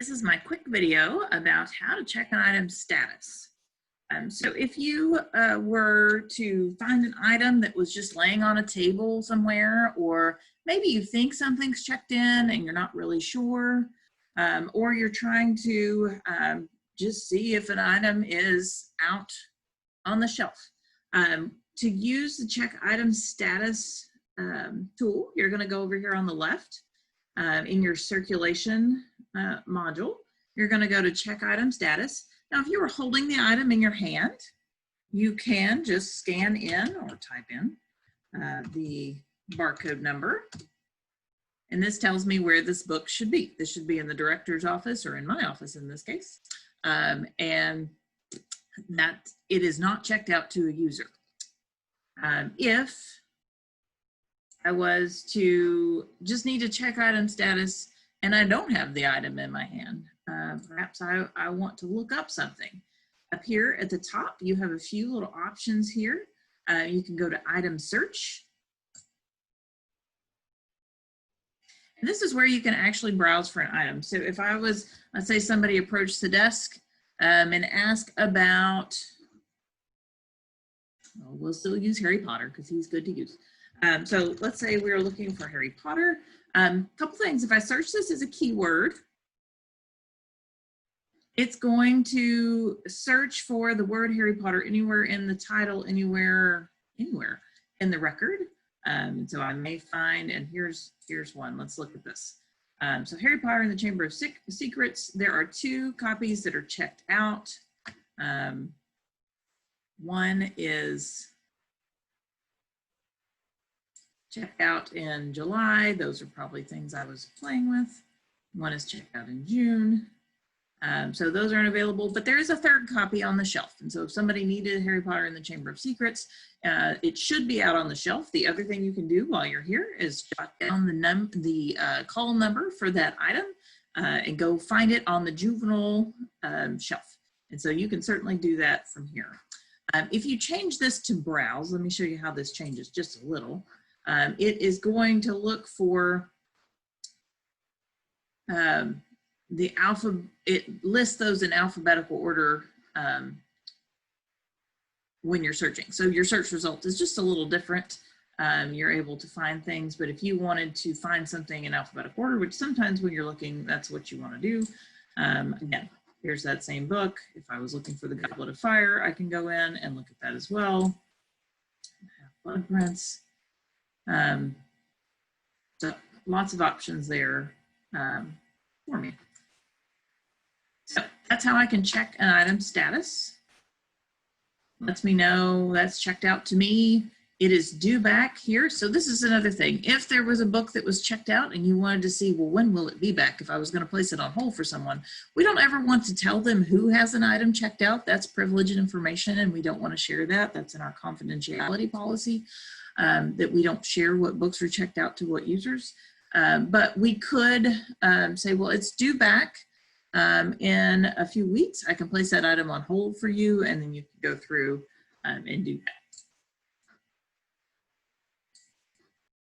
This is my quick video about how to check an item's status. So if you were to find an item that was just laying on a table somewhere, or maybe you think something's checked in and you're not really sure, or you're trying to just see if an item is out on the shelf. To use the check item status tool, you're going to go over here on the left in your circulation module. You're going to go to check item status. Now, if you were holding the item in your hand, you can just scan in or type in the barcode number. And this tells me where this book should be. This should be in the director's office, or in my office in this case. And that it is not checked out to a user. If I was to just need to check item status and I don't have the item in my hand, perhaps I want to look up something. Up here at the top, you have a few little options here. You can go to item search. And this is where you can actually browse for an item. So if I was, let's say somebody approached the desk and asked about, well, we'll still use Harry Potter because he's good to use. So let's say we were looking for Harry Potter. Couple things, if I search this as a keyword, it's going to search for the word Harry Potter anywhere in the title, anywhere in the record. So I may find, and here's one, let's look at this. So Harry Potter and the Chamber of Secrets, there are 2 copies that are checked out. One is checked out in July. Those are probably things I was playing with. One is checked out in June. So those aren't available, but there is a 3rd copy on the shelf. And so if somebody needed Harry Potter and the Chamber of Secrets, it should be out on the shelf. The other thing you can do while you're here is jot down the call number for that item and go find it on the juvenile shelf. And so you can certainly do that from here. If you change this to browse, let me show you how this changes just a little. It is going to look for it lists those in alphabetical order when you're searching. So your search result is just a little different. You're able to find things, but if you wanted to find something in alphabetical order, which sometimes when you're looking, that's what you want to do. Again, here's that same book. If I was looking for the Goblet of Fire, I can go in and look at that as well. Blood prints. So lots of options there for me. So that's how I can check an item status. Lets me know that's checked out to me. It is due back here. So this is another thing. If there was a book that was checked out and you wanted to see, well, when will it be back? If I was going to place it on hold for someone, we don't ever want to tell them who has an item checked out. That's privileged information and we don't want to share that. That's in our confidentiality policy, that we don't share what books are checked out to what users. But we could say, well, it's due back in a few weeks. I can place that item on hold for you, and then you can go through and do that.